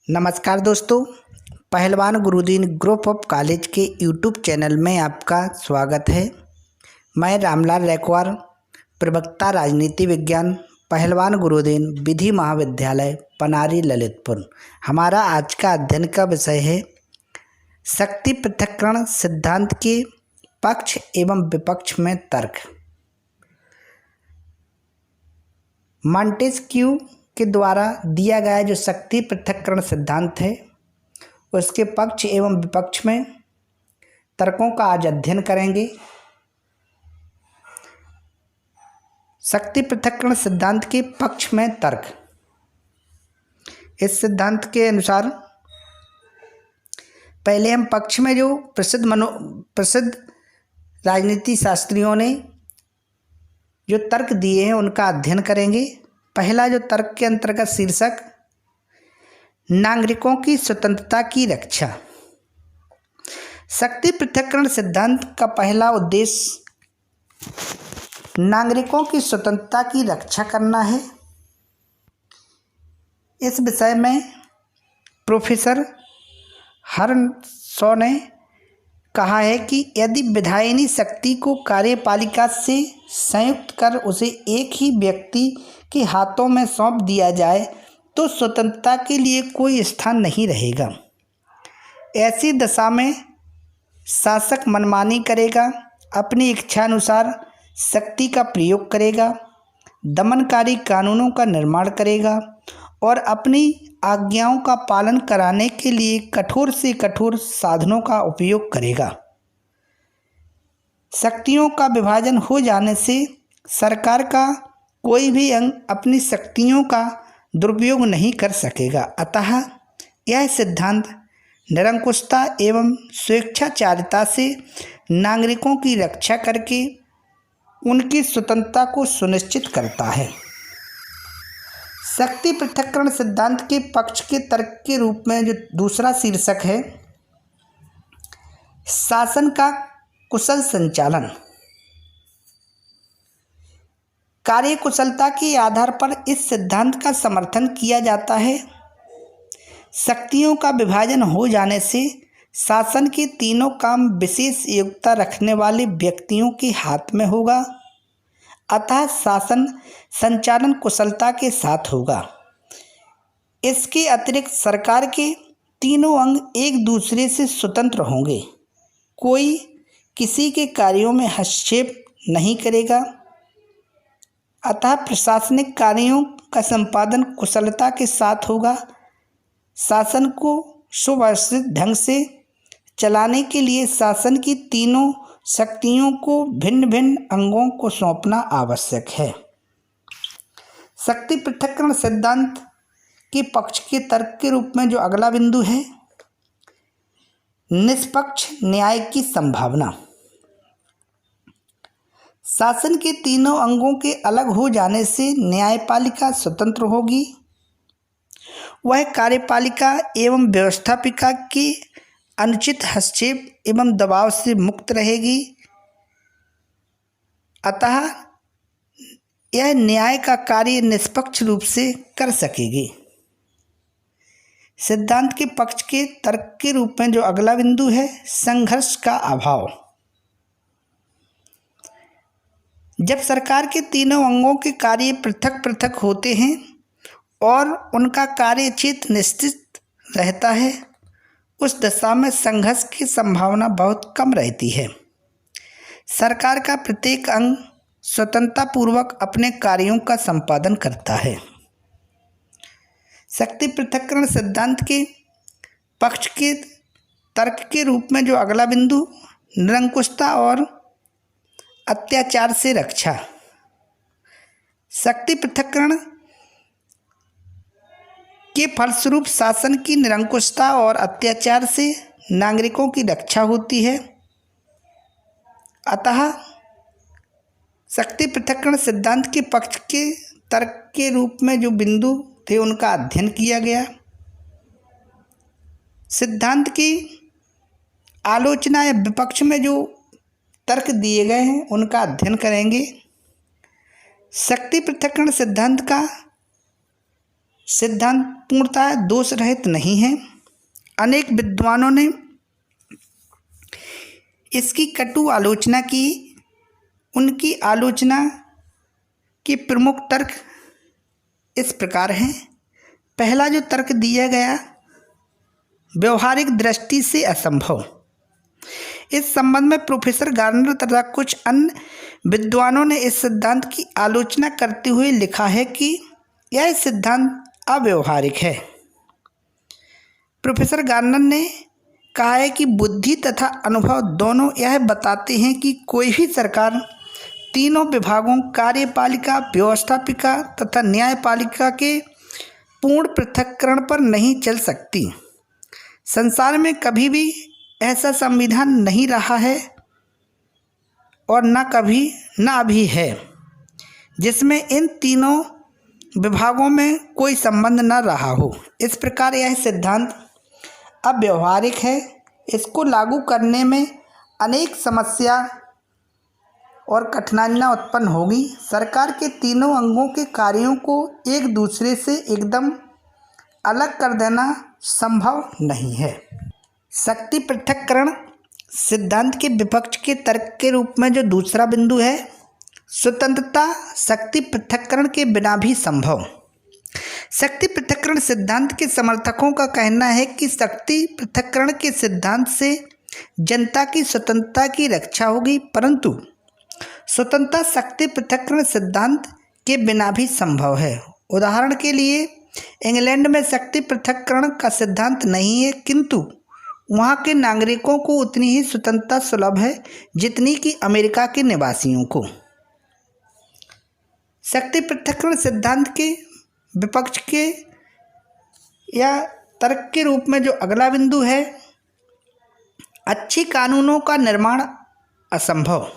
नमस्कार दोस्तों, पहलवान गुरुदीन ग्रुप ऑफ कॉलेज के यूट्यूब चैनल में आपका स्वागत है। मैं रामलाल रैकवार, प्रवक्ता राजनीति विज्ञान, पहलवान गुरुदीन विधि महाविद्यालय पनारी ललितपुर। हमारा आज का अध्ययन का विषय है शक्ति पृथक्करण सिद्धांत के पक्ष एवं विपक्ष में तर्क। मॉन्टेस्क्यू के द्वारा दिया गया जो शक्ति पृथक्करण सिद्धांत है उसके पक्ष एवं विपक्ष में तर्कों का आज अध्ययन करेंगे। शक्ति पृथक्करण सिद्धांत के पक्ष में तर्क। इस सिद्धांत के अनुसार पहले हम पक्ष में जो प्रसिद्ध राजनीति शास्त्रियों ने जो तर्क दिए हैं उनका अध्ययन करेंगे। पहला जो तर्क के अंतर्गत शीर्षक नागरिकों की स्वतंत्रता की रक्षा। शक्ति पृथक्करण सिद्धांत का पहला उद्देश्य नागरिकों की स्वतंत्रता की रक्षा करना है। इस विषय में प्रोफेसर हर्नशॉ ने कहा है कि यदि विधायिनी शक्ति को कार्यपालिका से संयुक्त कर उसे एक ही व्यक्ति के हाथों में सौंप दिया जाए तो स्वतंत्रता के लिए कोई स्थान नहीं रहेगा। ऐसी दशा में शासक मनमानी करेगा, अपनी इच्छानुसार शक्ति का प्रयोग करेगा, दमनकारी कानूनों का निर्माण करेगा और अपनी आज्ञाओं का पालन कराने के लिए कठोर से कठोर साधनों का उपयोग करेगा। शक्तियों का विभाजन हो जाने से सरकार का कोई भी अंग अपनी शक्तियों का दुरुपयोग नहीं कर सकेगा। अतः यह सिद्धांत निरंकुशता एवं स्वेच्छाचारिता से नागरिकों की रक्षा करके उनकी स्वतंत्रता को सुनिश्चित करता है। शक्ति पृथक्करण सिद्धांत के पक्ष के तर्क के रूप में जो दूसरा शीर्षक है शासन का कुशल संचालन। कार्यकुशलता के आधार पर इस सिद्धांत का समर्थन किया जाता है। शक्तियों का विभाजन हो जाने से शासन के तीनों काम विशेष योग्यता रखने वाले व्यक्तियों के हाथ में होगा, अतः शासन संचालन कुशलता के साथ होगा। इसके अतिरिक्त सरकार के तीनों अंग एक दूसरे से स्वतंत्र होंगे। कोई किसी के कार्यों में हस्तक्षेप नहीं करेगा, अतः प्रशासनिक कार्यों का संपादन कुशलता के साथ होगा। शासन को सुव्यवस्थित ढंग से चलाने के लिए शासन की तीनों शक्तियों को भिन्न भिन्न अंगों को सौंपना आवश्यक है। शक्ति पृथक्करण सिद्धांत के पक्ष के तर्क के रूप में जो अगला बिंदु है निष्पक्ष न्याय की संभावना। शासन के तीनों अंगों के अलग हो जाने से न्यायपालिका स्वतंत्र होगी। वह कार्यपालिका एवं व्यवस्थापिका के अनुचित हस्तक्षेप एवं दबाव से मुक्त रहेगी। अतः यह न्याय का कार्य निष्पक्ष रूप से कर सकेगी। सिद्धांत के पक्ष के तर्क के रूप में जो अगला बिंदु है संघर्ष का अभाव। जब सरकार के तीनों अंगों के कार्य पृथक पृथक होते हैं और उनका कार्य क्षेत्र निश्चित रहता है, उस दशा में संघर्ष की संभावना बहुत कम रहती है। सरकार का प्रत्येक अंग स्वतंत्रतापूर्वक अपने कार्यों का संपादन करता है। शक्ति पृथक्करण सिद्धांत के पक्ष के तर्क के रूप में जो अगला बिंदु निरंकुशता और अत्याचार से रक्षा। शक्ति पृथक्करण के फलस्वरूप शासन की निरंकुशता और अत्याचार से नागरिकों की रक्षा होती है। अतः शक्ति पृथक्करण सिद्धांत के पक्ष के तर्क के रूप में जो बिंदु थे उनका अध्ययन किया गया। सिद्धांत की आलोचना या विपक्ष में जो तर्क दिए गए हैं उनका अध्ययन करेंगे। शक्ति पृथक्करण सिद्धांत का सिद्धांत पूर्णतः दोष रहित नहीं है। अनेक विद्वानों ने इसकी कटु आलोचना की। उनकी आलोचना के प्रमुख तर्क इस प्रकार हैं। पहला जो तर्क दिया गया, व्यवहारिक दृष्टि से असंभव। इस संबंध में प्रोफेसर गार्नर तथा कुछ अन्य विद्वानों ने इस सिद्धांत की आलोचना करते हुए लिखा है कि यह सिद्धांत अव्यवहारिक है। प्रोफेसर गार्नर ने कहा है कि बुद्धि तथा अनुभव दोनों यह बताते हैं कि कोई भी सरकार तीनों विभागों कार्यपालिका, व्यवस्थापिका तथा न्यायपालिका के पूर्ण पृथक्करण पर नहीं चल सकती। संसार में कभी भी ऐसा संविधान नहीं रहा है और न कभी न अभी है जिसमें इन तीनों विभागों में कोई संबंध न रहा हो। इस प्रकार यह सिद्धांत अव्यवहारिक है। इसको लागू करने में अनेक समस्या और कठिनाइयाँ उत्पन्न होगी। सरकार के तीनों अंगों के कार्यों को एक दूसरे से एकदम अलग कर देना संभव नहीं है। शक्ति पृथक्करण सिद्धांत के विपक्ष के तर्क के रूप में जो दूसरा बिंदु है, स्वतंत्रता शक्ति पृथक्करण के बिना भी संभव। शक्ति पृथक्करण सिद्धांत के समर्थकों का कहना है कि शक्ति पृथक्करण के सिद्धांत से जनता की स्वतंत्रता की रक्षा होगी, परंतु स्वतंत्रता शक्ति पृथक्करण सिद्धांत के बिना भी संभव है। उदाहरण के लिए इंग्लैंड में शक्ति पृथक्करण का सिद्धांत नहीं है, किंतु वहाँ के नागरिकों को उतनी ही स्वतंत्रता सुलभ है जितनी कि अमेरिका के निवासियों को। शक्ति पृथक्करण सिद्धांत के विपक्ष के या तर्क के रूप में जो अगला बिंदु है, अच्छी कानूनों का निर्माण असंभव।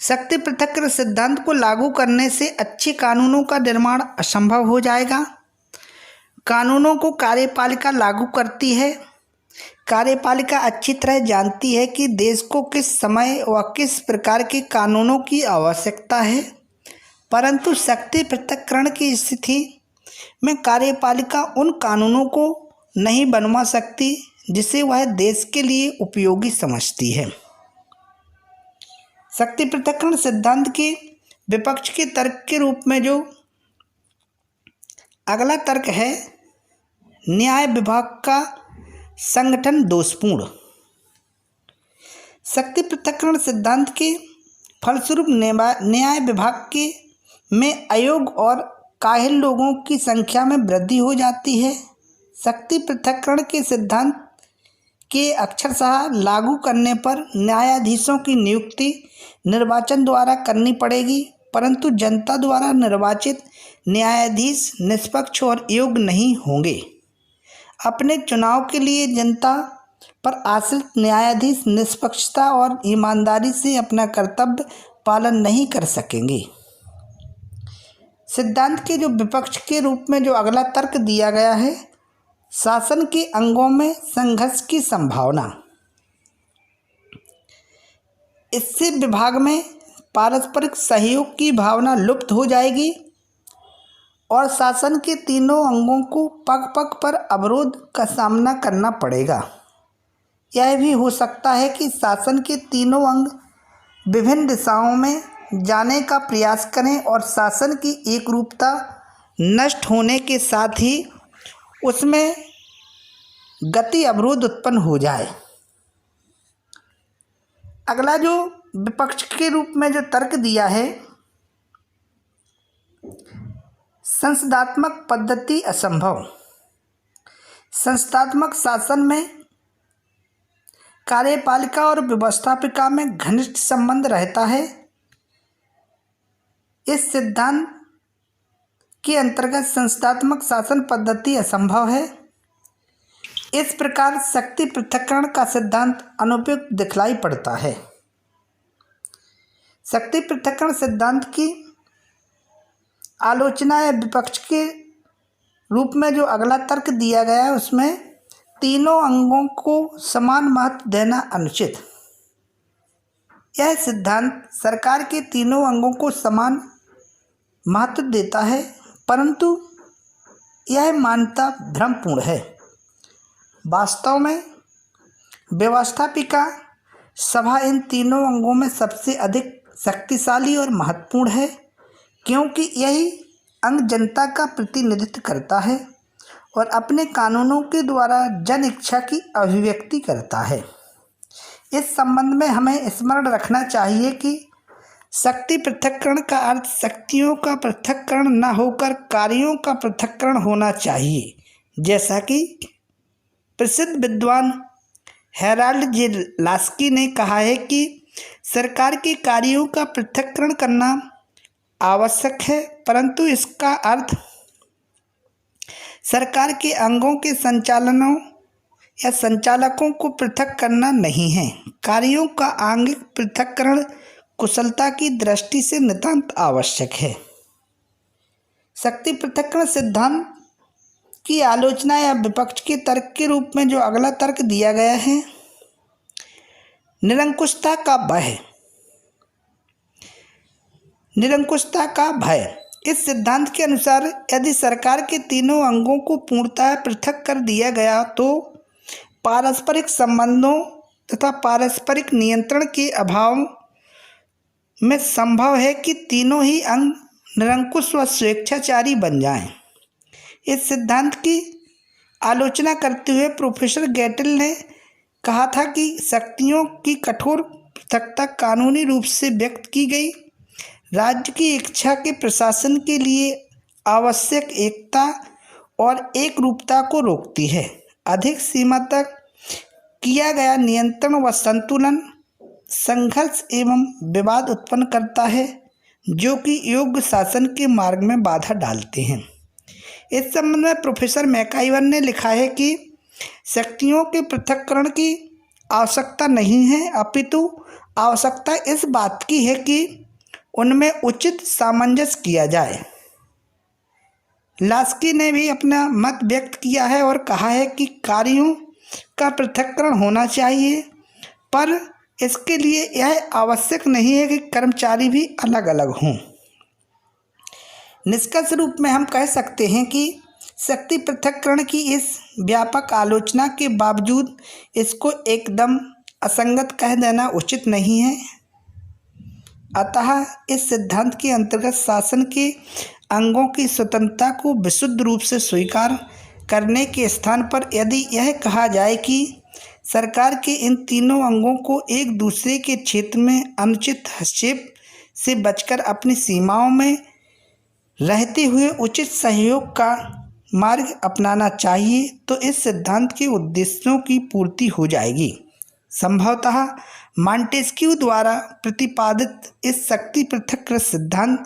शक्ति पृथक्करण सिद्धांत को लागू करने से अच्छे कानूनों का निर्माण असंभव हो जाएगा। कानूनों को कार्यपालिका लागू करती है। कार्यपालिका अच्छी तरह जानती है कि देश को किस समय व किस प्रकार के कानूनों की आवश्यकता है, परंतु शक्ति पृथक्करण की स्थिति में कार्यपालिका उन कानूनों को नहीं बनवा सकती जिसे वह देश के लिए उपयोगी समझती है। शक्ति पृथक्करण सिद्धांत के विपक्ष के तर्क के रूप में जो अगला तर्क है, न्याय विभाग का संगठन दोषपूर्ण। शक्ति पृथक्करण सिद्धांत के फलस्वरूप न्याय विभाग के में अयोग्य और काहिल लोगों की संख्या में वृद्धि हो जाती है। शक्ति पृथक्करण के सिद्धांत के अक्षरशः लागू करने पर न्यायाधीशों की नियुक्ति निर्वाचन द्वारा करनी पड़ेगी, परंतु जनता द्वारा निर्वाचित न्यायाधीश निष्पक्ष और योग्य नहीं होंगे। अपने चुनाव के लिए जनता पर आश्रित न्यायाधीश निष्पक्षता और ईमानदारी से अपना कर्तव्य पालन नहीं कर सकेंगे। सिद्धांत के जो विपक्ष के रूप में जो अगला तर्क दिया गया है, शासन के अंगों में संघर्ष की संभावना। इससे विभाग में पारस्परिक सहयोग की भावना लुप्त हो जाएगी और शासन के तीनों अंगों को पग पग पर अवरोध का सामना करना पड़ेगा। यह भी हो सकता है कि शासन के तीनों अंग विभिन्न दिशाओं में जाने का प्रयास करें और शासन की एकरूपता नष्ट होने के साथ ही उसमें गति अवरोध उत्पन्न हो जाए। अगला जो विपक्ष के रूप में जो तर्क दिया है, संसदात्मक पद्धति असंभव। संस्थात्मक शासन में कार्यपालिका और व्यवस्थापिका में घनिष्ठ संबंध रहता है। इस सिद्धांत के अंतर्गत संस्थात्मक शासन पद्धति असंभव है। इस प्रकार शक्ति पृथक्करण का सिद्धांत अनुपयुक्त दिखलाई पड़ता है। शक्ति पृथक्करण सिद्धांत की आलोचना या विपक्ष के रूप में जो अगला तर्क दिया गया है, उसमें तीनों अंगों को समान महत्व देना अनुचित। यह सिद्धांत सरकार के तीनों अंगों को समान महत्व देता है, परंतु यह मान्यता भ्रमपूर्ण है। वास्तव में व्यवस्थापिका सभा इन तीनों अंगों में सबसे अधिक शक्तिशाली और महत्वपूर्ण है, क्योंकि यही अंग जनता का प्रतिनिधित्व करता है और अपने कानूनों के द्वारा जन इच्छा की अभिव्यक्ति करता है। इस संबंध में हमें स्मरण रखना चाहिए कि शक्ति पृथक्करण का अर्थ शक्तियों का पृथक्करण न होकर कार्यों का पृथक्करण होना चाहिए, जैसा कि प्रसिद्ध विद्वान हेराल्ड जे लास्की ने कहा है कि सरकार के कार्यों का पृथक्करण करना आवश्यक है, परंतु इसका अर्थ सरकार के अंगों के संचालनों या संचालकों को पृथक करना नहीं है। कार्यों का आंगिक पृथक्करण कुशलता की दृष्टि से नितांत आवश्यक है। शक्ति पृथक्करण सिद्धांत की आलोचना या विपक्ष के तर्क के रूप में जो अगला तर्क दिया गया है, निरंकुशता का भय। निरंकुशता का भय इस सिद्धांत के अनुसार यदि सरकार के तीनों अंगों को पूर्णतः पृथक कर दिया गया तो पारस्परिक संबंधों तथा पारस्परिक नियंत्रण के अभाव में संभव है कि तीनों ही अंग निरंकुश व स्वेच्छाचारी बन जाएं। इस सिद्धांत की आलोचना करते हुए प्रोफेसर गेटल ने कहा था कि शक्तियों की कठोर पृथकता कानूनी रूप से व्यक्त की गई राज्य की इच्छा के प्रशासन के लिए आवश्यक एकता और एक रूपता को रोकती है। अधिक सीमा तक किया गया नियंत्रण व संतुलन संघर्ष एवं विवाद उत्पन्न करता है, जो कि योग्य शासन के मार्ग में बाधा डालते हैं। इस संबंध में प्रोफेसर मैकाइवर ने लिखा है कि शक्तियों के पृथक्करण की आवश्यकता नहीं है, अपितु आवश्यकता इस बात की है कि उनमें उचित सामंजस्य किया जाए। लास्की ने भी अपना मत व्यक्त किया है और कहा है कि कार्यों का पृथक्करण होना चाहिए, पर इसके लिए यह आवश्यक नहीं है कि कर्मचारी भी अलग अलग हों। निष्कर्ष रूप में हम कह सकते हैं कि शक्ति पृथक्करण की इस व्यापक आलोचना के बावजूद इसको एकदम असंगत कह देना उचित नहीं है। अतः इस सिद्धांत के अंतर्गत शासन के अंगों की स्वतंत्रता को विशुद्ध रूप से स्वीकार करने के स्थान पर यदि यह कहा जाए कि सरकार के इन तीनों अंगों को एक दूसरे के क्षेत्र में अनुचित हस्तक्षेप से बचकर अपनी सीमाओं में रहते हुए उचित सहयोग का मार्ग अपनाना चाहिए, तो इस सिद्धांत के उद्देश्यों की पूर्ति हो जाएगी। संभवतः मॉन्टेस्क्यू द्वारा प्रतिपादित इस शक्ति पृथक्करण सिद्धांत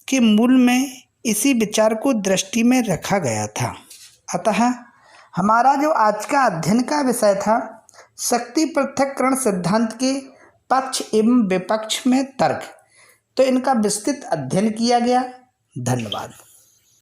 के मूल में इसी विचार को दृष्टि में रखा गया था। अतः हमारा जो आज का अध्ययन का विषय था शक्ति पृथक्करण सिद्धांत के पक्ष एवं विपक्ष में तर्क, तो इनका विस्तृत अध्ययन किया गया। धन्यवाद।